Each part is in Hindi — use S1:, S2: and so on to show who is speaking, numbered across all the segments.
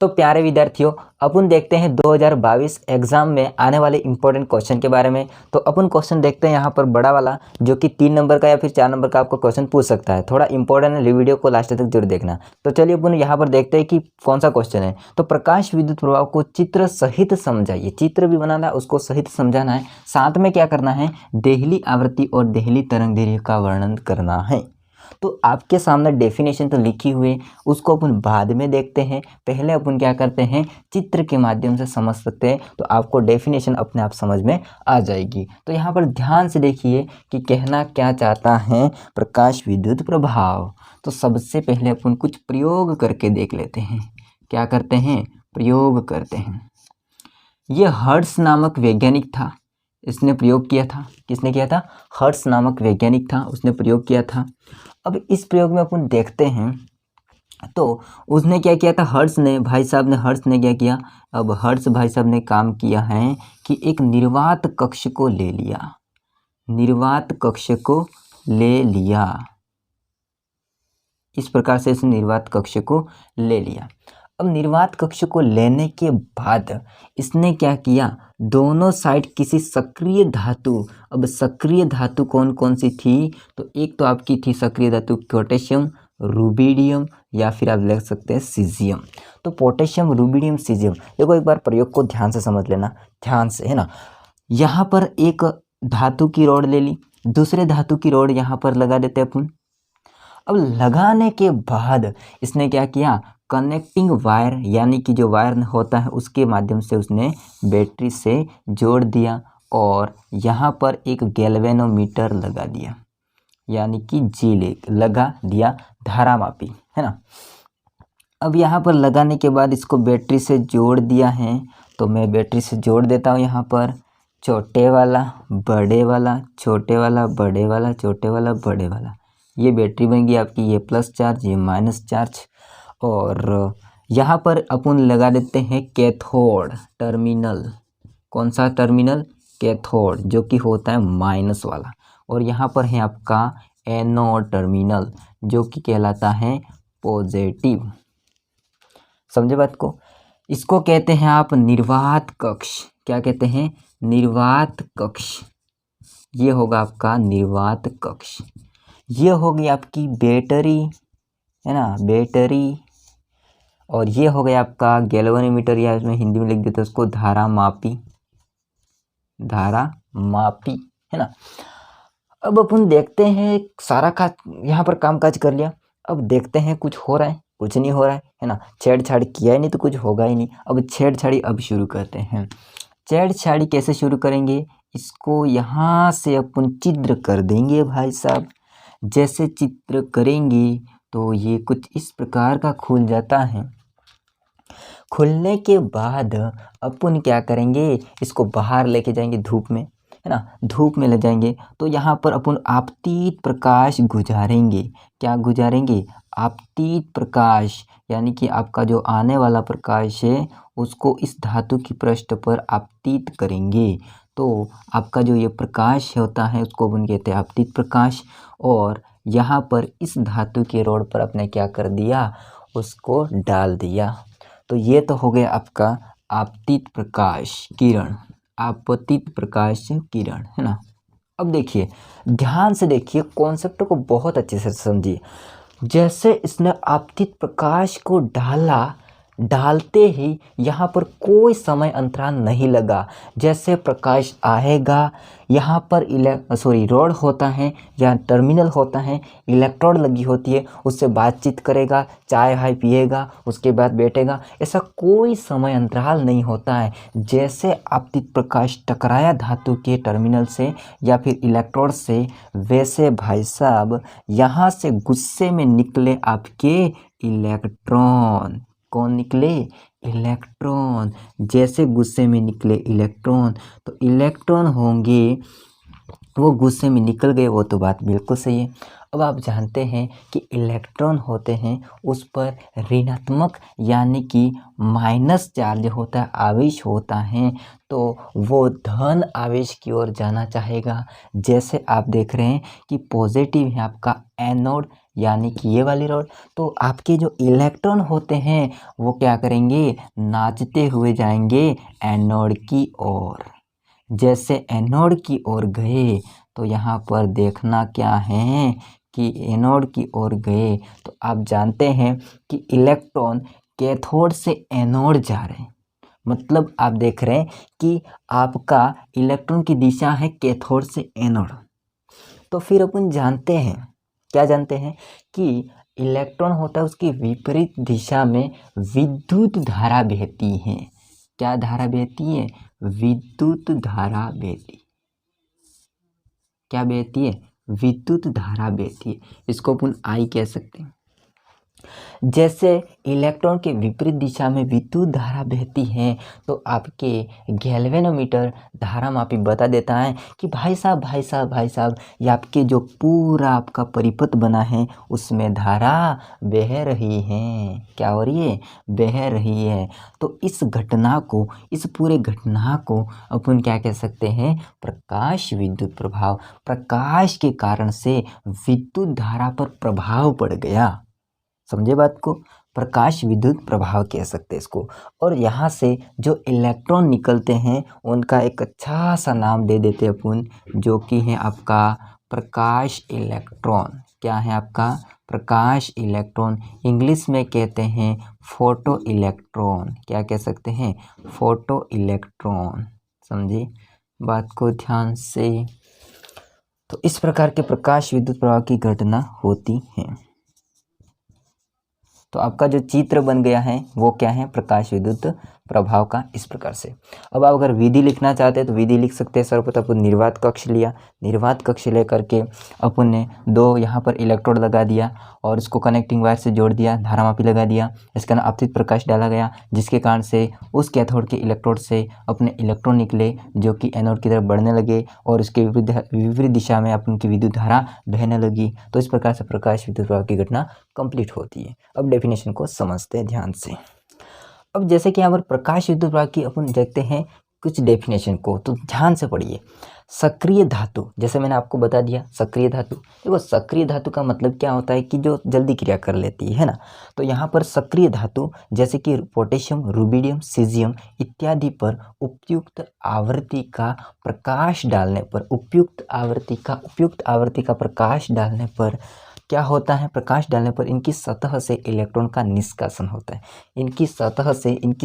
S1: तो प्यारे विद्यार्थियों, अपन देखते हैं 2022 एग्जाम में आने वाले इंपॉर्टेंट क्वेश्चन के बारे में। तो अपन क्वेश्चन देखते हैं यहाँ पर बड़ा वाला, जो कि 3 नंबर का या फिर 4 नंबर का आपको क्वेश्चन पूछ सकता है। थोड़ा इंपॉर्टेंट है, वीडियो को लास्ट तक जरूर देखना। तो चलिए अपन यहाँ पर देखते हैं कि कौन सा क्वेश्चन है। तो प्रकाश विद्युत प्रभाव को चित्र सहित समझाइए। चित्र भी बनाना है, उसको सहित समझाना है, साथ में क्या करना है, देहली आवृत्ति और देहली तरंग दैर्घ्य का वर्णन करना है। तो आपके सामने डेफिनेशन तो लिखी हुई है, उसको अपन बाद में देखते हैं। पहले अपन क्या करते हैं, चित्र के माध्यम से समझ सकते हैं, तो आपको डेफिनेशन अपने आप समझ में आ जाएगी। तो यहाँ पर ध्यान से देखिए कि कहना क्या चाहता है प्रकाश विद्युत प्रभाव। तो सबसे पहले अपन कुछ प्रयोग करके देख लेते हैं। क्या करते हैं, प्रयोग करते हैं। ये हर्ट्ज नामक वैज्ञानिक था, इसने प्रयोग किया था। किसने किया था, हर्ट्ज नामक वैज्ञानिक था, उसने प्रयोग किया था। अब इस प्रयोग में अपन देखते हैं, तो उसने क्या किया था, हर्ट्ज ने, भाई साहब ने, हर्ट्ज ने क्या किया, अब हर्ट्ज भाई साहब ने काम किया है कि एक निर्वात कक्ष को ले लिया, निर्वात कक्ष को ले लिया। इस प्रकार से इसने निर्वात कक्ष को ले लिया। अब निर्वात कक्ष को लेने के बाद इसने क्या किया, दोनों साइड किसी सक्रिय धातु, अब सक्रिय धातु कौन कौन सी थी, तो एक तो आपकी थी सक्रिय धातु पोटेशियम, रुबिडियम, या फिर आप लिख सकते हैं सीजियम। तो पोटेशियम, रुबिडियम, सीजियम, देखो एक बार प्रयोग को ध्यान से समझ लेना, ध्यान से, है ना। यहाँ पर एक धातु की रॉड ले ली, दूसरे धातु की रॉड यहाँ पर लगा देते अपन। अब लगाने के बाद इसने क्या किया, कनेक्टिंग वायर, यानी कि जो वायर होता है उसके माध्यम से उसने बैटरी से जोड़ दिया, और यहाँ पर एक गैल्वेनोमीटर लगा दिया, यानी कि जी लगा दिया, धारामापी, है ना। अब यहाँ पर लगाने के बाद इसको बैटरी से जोड़ दिया है, तो मैं बैटरी से जोड़ देता हूँ। यहाँ पर छोटे वाला, बड़े वाला, छोटे वाला, बड़े वाला, छोटे वाला, बड़े वाला, ये बैटरी बन गई आपकी, ये प्लस चार्ज, ये माइनस चार्ज। और यहाँ पर अपन लगा देते हैं कैथोड टर्मिनल। कौन सा टर्मिनल, कैथोड, जो कि होता है माइनस वाला। और यहाँ पर है आपका एनोड टर्मिनल, जो कि कहलाता है पॉजिटिव। समझे बात को। इसको कहते हैं आप निर्वात कक्ष। क्या कहते हैं, निर्वात कक्ष। ये होगा आपका निर्वात कक्ष। ये होगी आपकी बैटरी, है ना, बैटरी। और ये हो गया आपका गैल्वेनोमीटर, या इसमें हिंदी में लिख देते हैं उसको धारा मापी, धारा मापी, है ना। अब अपन देखते हैं, सारा का यहाँ पर कामकाज कर लिया। अब देखते हैं कुछ हो रहा है, कुछ नहीं हो रहा है ना। छेड़छाड़ किया ही नहीं तो कुछ होगा ही नहीं। अब छेड़छाड़ी अब शुरू करते हैं। छेड़छाड़ी कैसे शुरू करेंगे, इसको यहाँ से अपन चित्र कर देंगे भाई साहब। जैसे चित्र करेंगे तो ये कुछ इस प्रकार का खुल जाता है। खुलने के बाद अपन क्या करेंगे, इसको बाहर लेके जाएंगे धूप में, है ना, धूप में ले जाएंगे। तो यहाँ पर अपन आपतित प्रकाश गुजारेंगे। क्या गुजारेंगे, आपतित प्रकाश, यानी कि आपका जो आने वाला प्रकाश है उसको इस धातु की पृष्ठ पर आपतित करेंगे। तो आपका जो ये प्रकाश होता है उसको अपन कहते हैं आपतित प्रकाश। और यहाँ पर इस धातु के रोड पर आपने क्या कर दिया, उसको डाल दिया। तो ये तो हो गया आपका आपतित प्रकाश किरण, आपतित प्रकाश किरण, है ना। अब देखिए, ध्यान से देखिए, कॉन्सेप्ट को बहुत अच्छे से समझिए। जैसे इसने आपतित प्रकाश को डाला, डालते ही यहाँ पर कोई समय अंतराल नहीं लगा। जैसे प्रकाश आएगा, यहाँ पर रोड होता है या टर्मिनल होता है, इलेक्ट्रोड लगी होती है, उससे बातचीत करेगा, चाय हाय पिएगा, उसके बाद बैठेगा। ऐसा कोई समय अंतराल नहीं होता है। जैसे आपतित प्रकाश टकराया धातु के टर्मिनल से या फिर इलेक्ट्रोड से, वैसे भाई साहब यहाँ से गुस्से में निकले आपके इलेक्ट्रॉन। कौन निकले, इलेक्ट्रॉन। जैसे गुस्से में निकले इलेक्ट्रॉन, तो इलेक्ट्रॉन होंगे वो गुस्से में निकल गए, वो तो बात बिल्कुल सही है। अब आप जानते हैं कि इलेक्ट्रॉन होते हैं उस पर ऋणात्मक यानी कि माइनस चार्ज होता है, आवेश होता है, तो वो धन आवेश की ओर जाना चाहेगा। जैसे आप देख रहे हैं कि पॉजिटिव है आपका एनोड, यानी कि ये वाली रॉड, तो आपके जो इलेक्ट्रॉन होते हैं वो क्या करेंगे, नाचते हुए जाएंगे एनोड की ओर। जैसे एनोड की ओर गए तो यहाँ पर देखना क्या है कि एनोड की ओर गए तो आप जानते हैं कि इलेक्ट्रॉन कैथोड से एनोड जा रहे हैं, मतलब आप देख रहे हैं कि आपका इलेक्ट्रॉन की दिशा है कैथोड से एनोड। तो फिर अपन जानते हैं, क्या जानते हैं कि इलेक्ट्रॉन होता है उसकी विपरीत दिशा में विद्युत धारा बहती है। क्या धारा बहती है, विद्युत धारा बहती, क्या बहती है, विद्युत धारा बहती है। इसको अपन आई कह सकते हैं। जैसे इलेक्ट्रॉन के विपरीत दिशा में विद्युत धारा बहती है तो आपके गैल्वेनोमीटर धारामापी बता देता है कि भाई साहब ये आपके जो पूरा आपका परिपथ बना है उसमें धारा बह रही है। क्या हो रही है, बह रही है। तो इस घटना को, इस पूरे घटना को अपन क्या कह सकते हैं, प्रकाश विद्युत प्रभाव। प्रकाश के कारण से विद्युत धारा पर प्रभाव पड़ गया। समझे बात को, प्रकाश विद्युत प्रभाव कह सकते हैं इसको। और यहाँ से जो इलेक्ट्रॉन निकलते हैं उनका एक अच्छा सा नाम दे देते हैं अपन, जो कि है आपका प्रकाश इलेक्ट्रॉन। क्या है आपका, प्रकाश इलेक्ट्रॉन। इंग्लिश में कहते हैं फोटो इलेक्ट्रॉन। क्या कह सकते हैं, फोटो इलेक्ट्रॉन। समझे बात को ध्यान से। तो इस प्रकार के प्रकाश विद्युत प्रभाव की घटना होती है। तो आपका जो चित्र बन गया है वो क्या है, प्रकाश विद्युत प्रभाव का, इस प्रकार से। अब आप अगर विधि लिखना चाहते हैं तो विधि लिख सकते हैं। सर्वप्रथम अपन निर्वात कक्ष लिया, निर्वात कक्ष लेकर के अपन ने दो यहाँ पर इलेक्ट्रोड लगा दिया और इसको कनेक्टिंग वायर से जोड़ दिया, धारामापी लगा दिया, इसके अंदर आपतित प्रकाश डाला गया जिसके कारण से उस कैथोड के इलेक्ट्रोड से अपने इलेक्ट्रॉन निकले जो कि एनोड की तरफ बढ़ने लगे और उसके विपरीत दिशा में अपन की विद्युत धारा बहने लगी। तो इस प्रकार से प्रकाश विद्युत प्रभाव की घटना कंप्लीट होती है। अब डेफिनेशन को समझते हैं ध्यान से। अब जैसे कि यहाँ पर प्रकाश विद्युत प्रभाव की अपन देखते हैं कुछ डेफिनेशन को, तो ध्यान से पढ़िए। सक्रिय धातु, जैसे मैंने आपको बता दिया सक्रिय धातु। देखो सक्रिय धातु का मतलब क्या होता है कि जो जल्दी क्रिया कर लेती है ना। तो यहाँ पर सक्रिय धातु जैसे कि पोटेशियम, रुबिडियम, सीजियम इत्यादि पर उपयुक्त आवृत्ति का प्रकाश डालने पर, उपयुक्त आवृत्ति का प्रकाश डालने पर क्या होता है, प्रकाश डालने पर इनकी सतह से इलेक्ट्रॉन का निष्कासन होता है। इनकी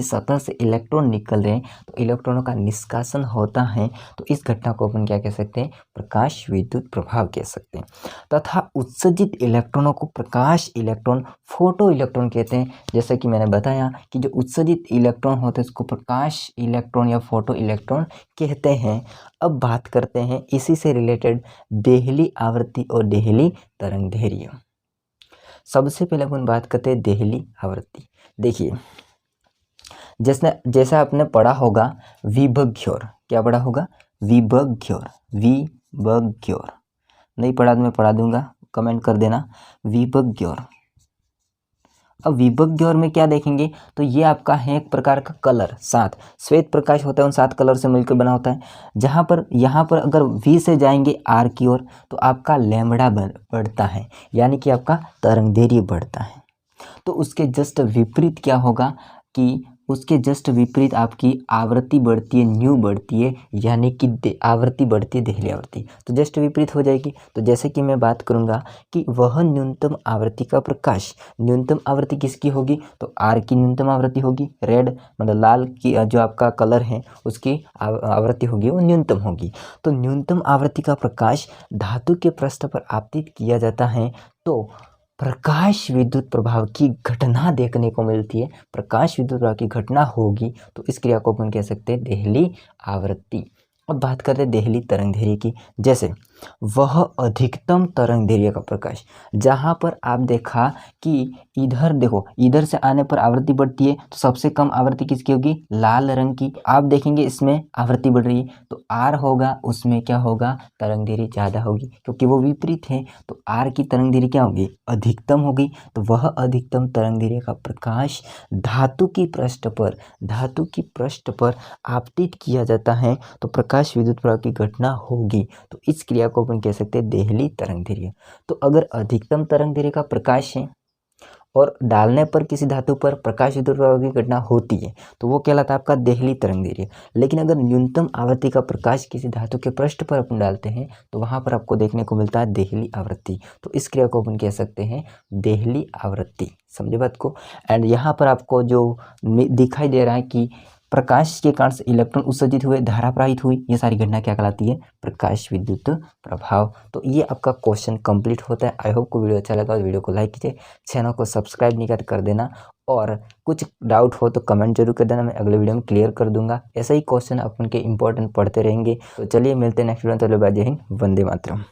S1: सतह से इलेक्ट्रॉन निकल रहे हैं तो इलेक्ट्रॉनों का निष्कासन होता है। तो इस घटना को अपन क्या कह सकते हैं, प्रकाश विद्युत प्रभाव कह सकते हैं। तथा उत्सर्जित इलेक्ट्रॉनों को प्रकाश इलेक्ट्रॉन, फोटो इलेक्ट्रॉन कहते हैं। जैसे कि मैंने बताया कि जो उत्सर्जित इलेक्ट्रॉन होते हैं उसको प्रकाश इलेक्ट्रॉन या फोटो इलेक्ट्रॉन कहते हैं। अब बात करते हैं इसी से रिलेटेड देहली आवृत्ति और देहली तरंगदैर्घ्य। सबसे पहले अपन बात करते हैं देहली आवृत्ति। देखिए जैसा आपने पढ़ा होगा विभज्योर, क्या पढ़ा होगा, विभज्योर, विभज्योर। नहीं पढ़ा तो मैं पढ़ा दूंगा, कमेंट कर देना, विभज्योर। अब विभज्योर में क्या देखेंगे, तो ये आपका है एक प्रकार का कलर, 7 श्वेत प्रकाश होता है, उन 7 कलर से मिलकर बना होता है। जहाँ पर यहाँ पर अगर V से जाएंगे R की ओर तो आपका लैम्बडा बढ़ता है, यानी कि आपका तरंगदैर्घ्य बढ़ता है। तो उसके जस्ट विपरीत क्या होगा कि उसके जस्ट विपरीत आपकी आवृत्ति बढ़ती है, न्यू बढ़ती है, यानी कि आवृत्ति बढ़ती है, देहली आवृत्ति। तो जस्ट विपरीत हो जाएगी। तो जैसे कि मैं बात करूंगा कि वह न्यूनतम आवृत्ति का प्रकाश, न्यूनतम आवृत्ति किसकी होगी, तो आर की न्यूनतम आवृत्ति होगी, रेड मतलब लाल की जो आपका कलर है उसकी आवृत्ति होगी वो न्यूनतम होगी। तो न्यूनतम आवृत्ति का प्रकाश धातु के पृष्ठ पर आपतित किया जाता है तो प्रकाश विद्युत प्रभाव की घटना देखने को मिलती है। प्रकाश विद्युत प्रभाव की घटना होगी तो इस क्रिया को अपन कह सकते हैं देहली आवृत्ति। अब बात करते हैं देहली तरंगदैर्घ्य की। जैसे वह अधिकतम तरंगदैर्घ्य का प्रकाश, जहाँ पर आप देखा कि इधर देखो, इधर से आने पर आवृत्ति बढ़ती है तो सबसे कम आवृत्ति किसकी होगी, लाल रंग की। आप देखेंगे इसमें आवृत्ति बढ़ रही है तो आर होगा, उसमें क्या होगा, तरंगदैर्घ्य ज़्यादा होगी क्योंकि वो विपरीत है। तो आर की तरंगदैर्घ्य क्या होगी, अधिकतम होगी। तो वह अधिकतम तरंगदैर्घ्य का प्रकाश धातु की पृष्ठ पर आपतित किया जाता है तो प्रकाश विद्युत प्रभाव की घटना होगी। तो इस क्रिया को अपन कह सकते हैं देहली तरंग दैर्घ्य। तो अगर अधिकतम तरंग दैर्घ्य का प्रकाश है और डालने पर किसी धातु पर प्रकाश विद्युत प्रभाव की घटना होती है तो वो कहलाता है आपका देहली तरंग दैर्घ्य। लेकिन अगर न्यूनतम आवृत्ति का प्रकाश किसी धातु के पृष्ठ पर अपन डालते हैं तो वहाँ पर आपको देखने को मिलता है देहली आवृत्ति। तो इस क्रिया को अपन कह सकते हैं देहली आवृत्ति। समझे बात को। एंड यहाँ पर आपको जो दिखाई दे रहा है कि प्रकाश के कारण से इलेक्ट्रॉन उत्सर्जित हुए, धारा प्रवाहित हुई, ये सारी घटना क्या कहलाती है? प्रकाश विद्युत प्रभाव। तो ये आपका क्वेश्चन कंप्लीट होता है। आई होप को वीडियो अच्छा लगा तो वीडियो को लाइक कीजिए, चैनल को सब्सक्राइब नहीं कर देना, और कुछ डाउट हो तो कमेंट जरूर कर देना, मैं अगले वीडियो में क्लियर कर दूंगा। ऐसा ही क्वेश्चन अपन के इंपॉर्टेंट पढ़ते रहेंगे। तो चलिए मिलते हैं नेक्स्ट वीडियो में। जय हिंद, वंदे मातरम।